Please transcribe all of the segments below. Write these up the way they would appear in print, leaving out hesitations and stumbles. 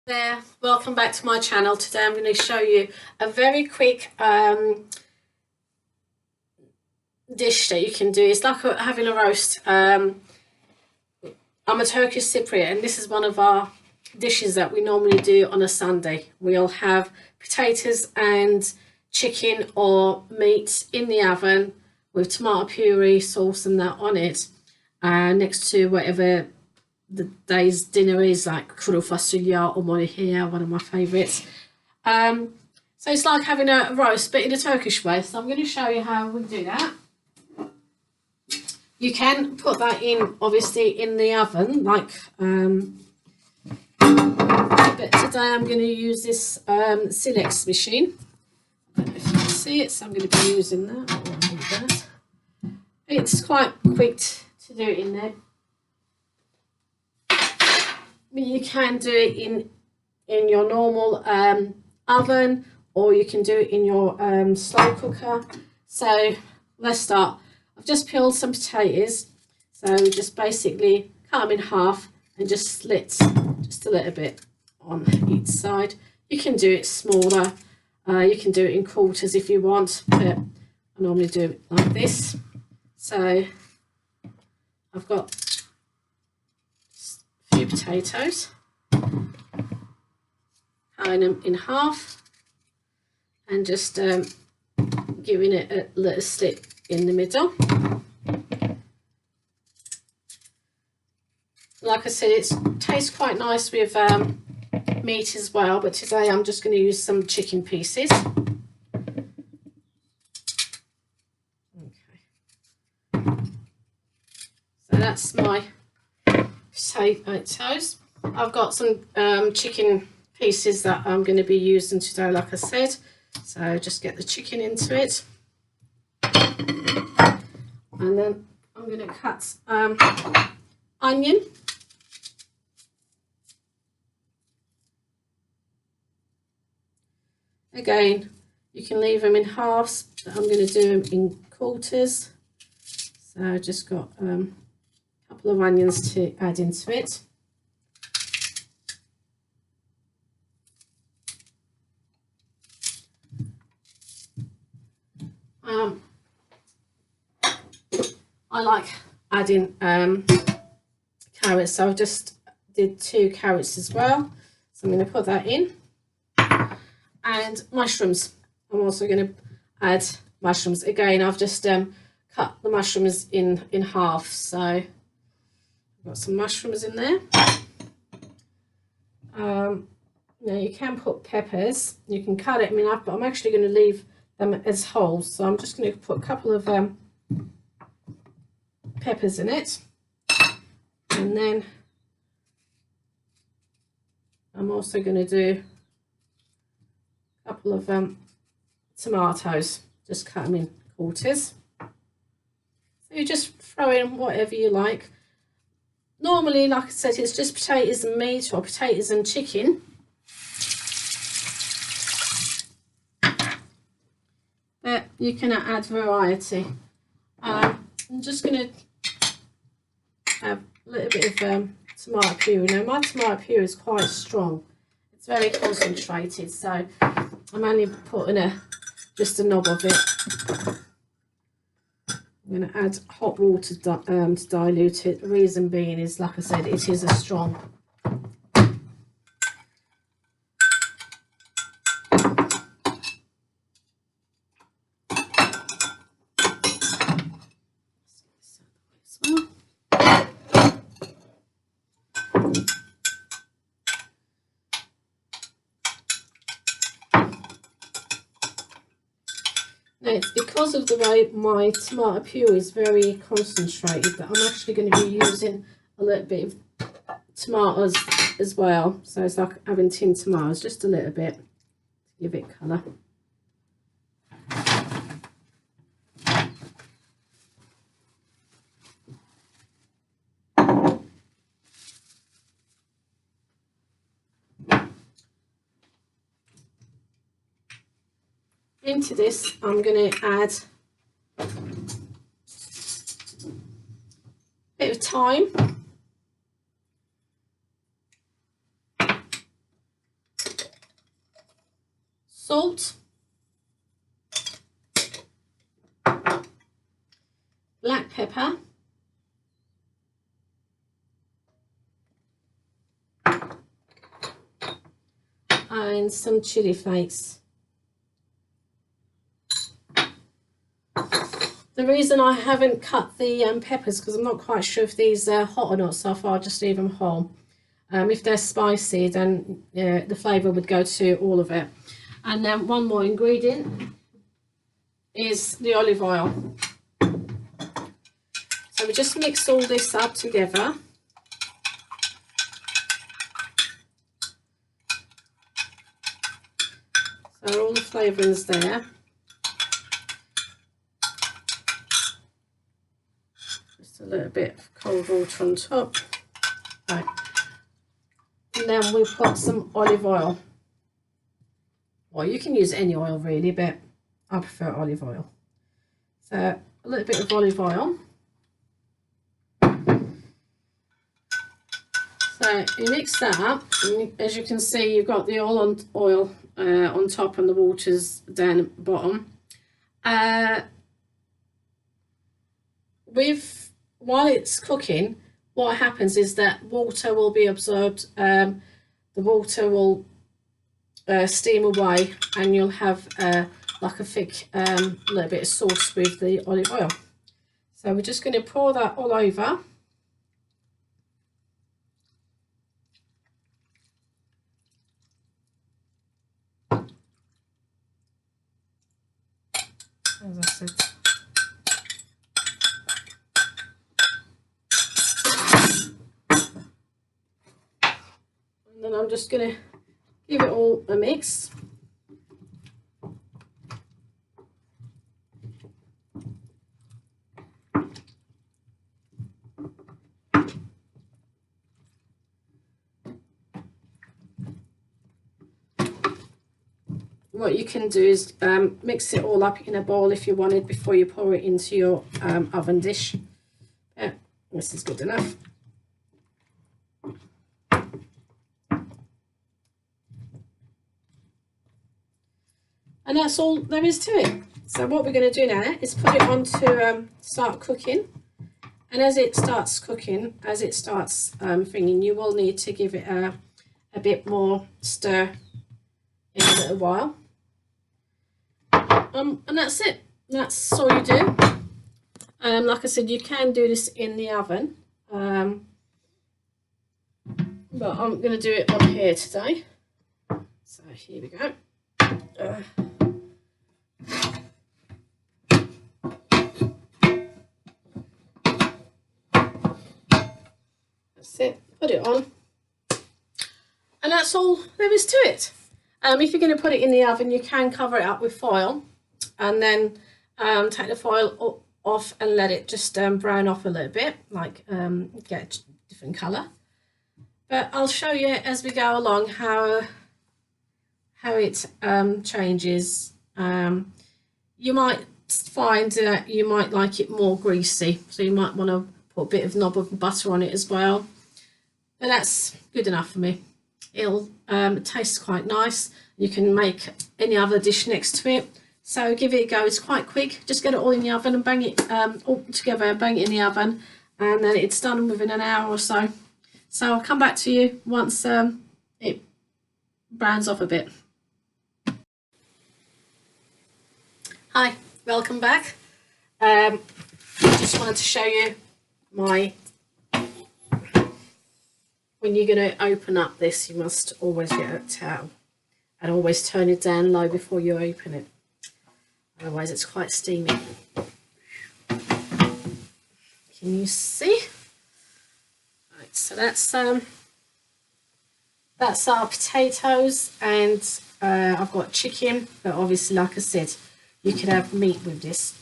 There, welcome back to my channel. Today I'm going to show you a very quick dish that you can do. It's like having a roast. I'm a Turkish Cypriot, and this is one of our dishes that we normally do on a Sunday. We'll have potatoes and chicken or meat in the oven with tomato puree, sauce and that on it, next to whatever the day's dinner is, like kuru fasulya or molehiya, one of my favourites. So it's like having a roast but in a Turkish way. So I'm going to show you how we do that. You can put that in, obviously, in the oven, like but today I'm going to use this Silex machine. I don't know if you can see it, so I'm going to be using that. It's quite quick to do it in there. You can do it in your normal oven, or you can do it in your slow cooker. So let's start. I've just peeled some potatoes, so just basically cut them in half and just slit just a little bit on each side. You can do it smaller, you can do it in quarters if you want, but I normally do it like this. So I've got few potatoes, cutting them in half and just giving it a little slit in the middle. Like I said, it tastes quite nice with meat as well, but today I'm just going to use some chicken pieces. Okay, so that's my potatoes. I've got some chicken pieces that I'm going to be using today, like I said. So just get the chicken into it, and then I'm going to cut onion. Again, you can leave them in halves, but I'm going to do them in quarters. So I just got couple of onions to add into it. I like adding carrots, so I've just did 2 carrots as well, so I'm going to put that in. And mushrooms, I'm also going to add mushrooms. Again, I've just cut the mushrooms in half, so I've got some mushrooms in there. Now you can put peppers, you can cut it in half, but I'm actually going to leave them as whole, so I'm just going to put a couple of peppers in it, and then I'm also going to do a couple of tomatoes, just cut them in quarters. So you just throw in whatever you like. Normally, like I said, it's just potatoes and meat, or potatoes and chicken. But you can add variety. I'm just going to have a little bit of tomato puree. Now my tomato puree is quite strong. It's very concentrated, so I'm only putting just a knob of it. I'm going to add hot water to dilute it. The reason being is, like I said, it is a strong. Now, it's because of the way my tomato puree is very concentrated that I'm actually going to be using a little bit of tomatoes as well. So it's like having tinned tomatoes, just a little bit to give it colour. Into this, I'm going to add a bit of thyme, salt, black pepper, and some chili flakes. The reason I haven't cut the peppers because I'm not quite sure if these are hot or not, so I'll just leave them whole. If they're spicy, then the flavour would go to all of it. And then one more ingredient is the olive oil. So we just mix all this up together. So all the flavourings there. Just a little bit of cold water on top. Right. And then we put some olive oil. Well, you can use any oil really, but I prefer olive oil. So a little bit of olive oil. So you mix that up, and as you can see, you've got the oil on top and the water's down at the bottom. While it's cooking, what happens is that water will be absorbed. The water will steam away, and you'll have like a thick little bit of sauce with the olive oil. So we're just going to pour that all over. As I said. And then I'm just going to give it all a mix. What you can do is mix it all up in a bowl if you wanted before you pour it into your oven dish. This is good enough. And that's all there is to it. So what we're going to do now is put it on to start cooking. And as it starts cooking, as it starts thinning, you will need to give it a bit more stir in a little while. And that's it. That's all you do. Like I said, you can do this in the oven. But I'm going to do it on here today. So here we go. That's it. Put it on. And that's all there is to it. If you're going to put it in the oven, you can cover it up with foil and then take the foil off and let it just brown off a little bit, like get a different colour. But I'll show you as we go along how it changes. You might find that you might like it more greasy, so you might want to put a bit of knob of butter on it as well. But that's good enough for me. It'll taste quite nice. You can make any other dish next to it. So give it a go. It's quite quick. Just get it all in the oven and bang it all together, bang it in the oven, and then it's done within an hour or so. So I'll come back to you once it browns off a bit. Hi, welcome back. Just wanted to show you when you're going to open up this, you must always get a towel and always turn it down low before you open it. Otherwise it's quite steamy. Can you see? Right, so that's our potatoes, and I've got chicken, but obviously, like I said, you could have meat with this.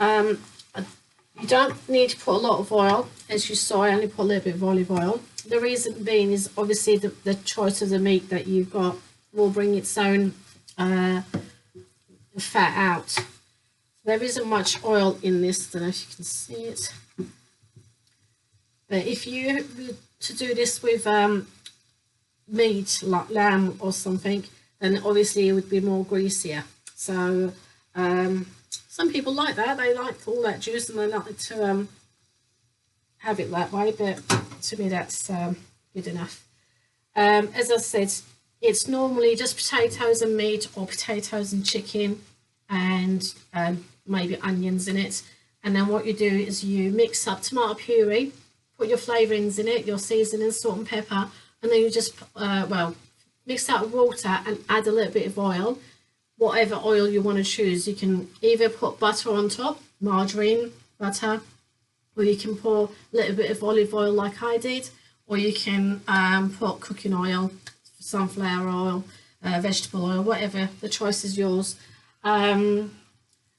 You don't need to put a lot of oil. As you saw, I only put a little bit of olive oil. The reason being is obviously the choice of the meat that you've got will bring its own fat out. There isn't much oil in this, I don't know if you can see it. But if you were to do this with meat like lamb or something, then obviously it would be more greasier. So some people like that. They like all that juice and they like to have it that way, but to me that's good enough. As I said, it's normally just potatoes and meat, or potatoes and chicken, and maybe onions in it. And then what you do is you mix up tomato puree, put your flavourings in it, your seasoning, salt and pepper, and then you just mix that with water and add a little bit of oil, whatever oil you want to choose. You can either put butter on top, margarine, butter, or you can pour a little bit of olive oil like I did, or you can put cooking oil, sunflower oil, vegetable oil, whatever, the choice is yours. And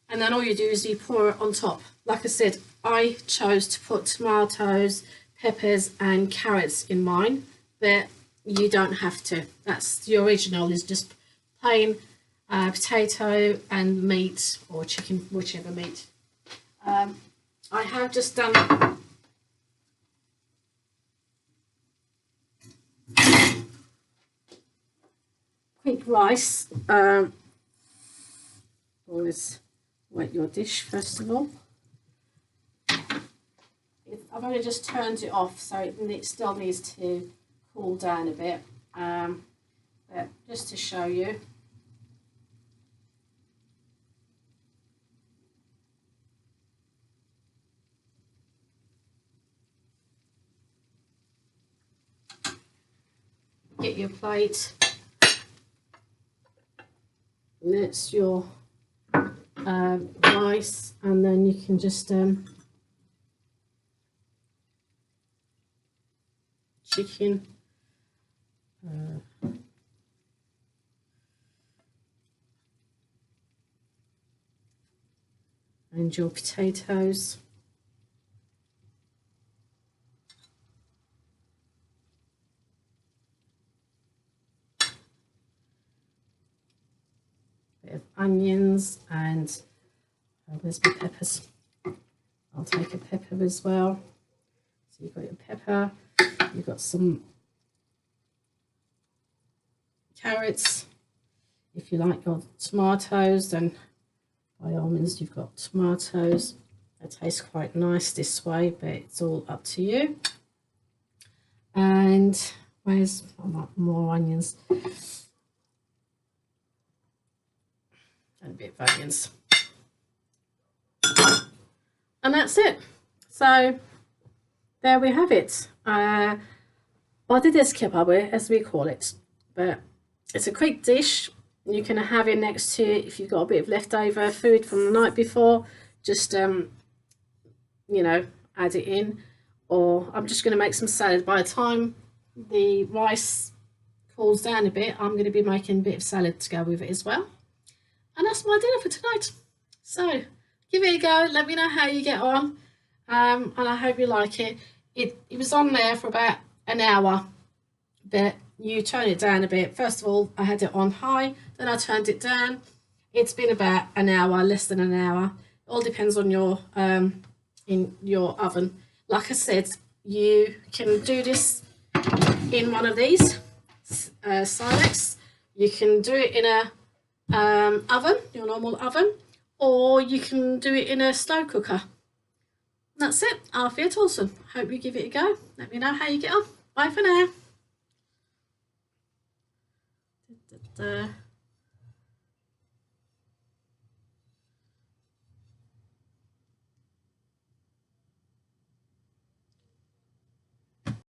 then all you do is you pour it on top. Like I said, I chose to put tomatoes, peppers and carrots in mine, but you don't have to. That's the original, is just plain potato and meat, or chicken, whichever meat. I have just done quick rice. Always wet your dish first of all. I've only just turned it off, so it still needs to cool down a bit, but just to show you. Get your plate, and that's your rice, and then you can just chicken, and your potatoes. Bit of onions, and where's my peppers? I'll take a pepper as well. So you've got your pepper, you've got some carrots. If you like your tomatoes, then by all means you've got tomatoes. They taste quite nice this way, but it's all up to you. And where's more onions? And a bit of onions. And that's it. So there we have it. Patates kebabi, as we call it, but it's a quick dish. You can have it next to, if you've got a bit of leftover food from the night before, just you know, add it in. Or I'm just going to make some salad. By the time the rice cools down a bit, I'm going to be making a bit of salad to go with it as well. And that's my dinner for tonight. So give it a go, let me know how you get on, and I hope you like it. It was on there for about an hour, but you turn it down a bit. First of all, I had it on high, then I turned it down. It's been about an hour, less than an hour. It all depends on your in your oven. Like I said, you can do this in one of these Silex. You can do it in a oven, your normal oven, or you can do it in a slow cooker. That's it. AFİYET olsun. Hope you give it a go. Let me know how you get on. Bye for now.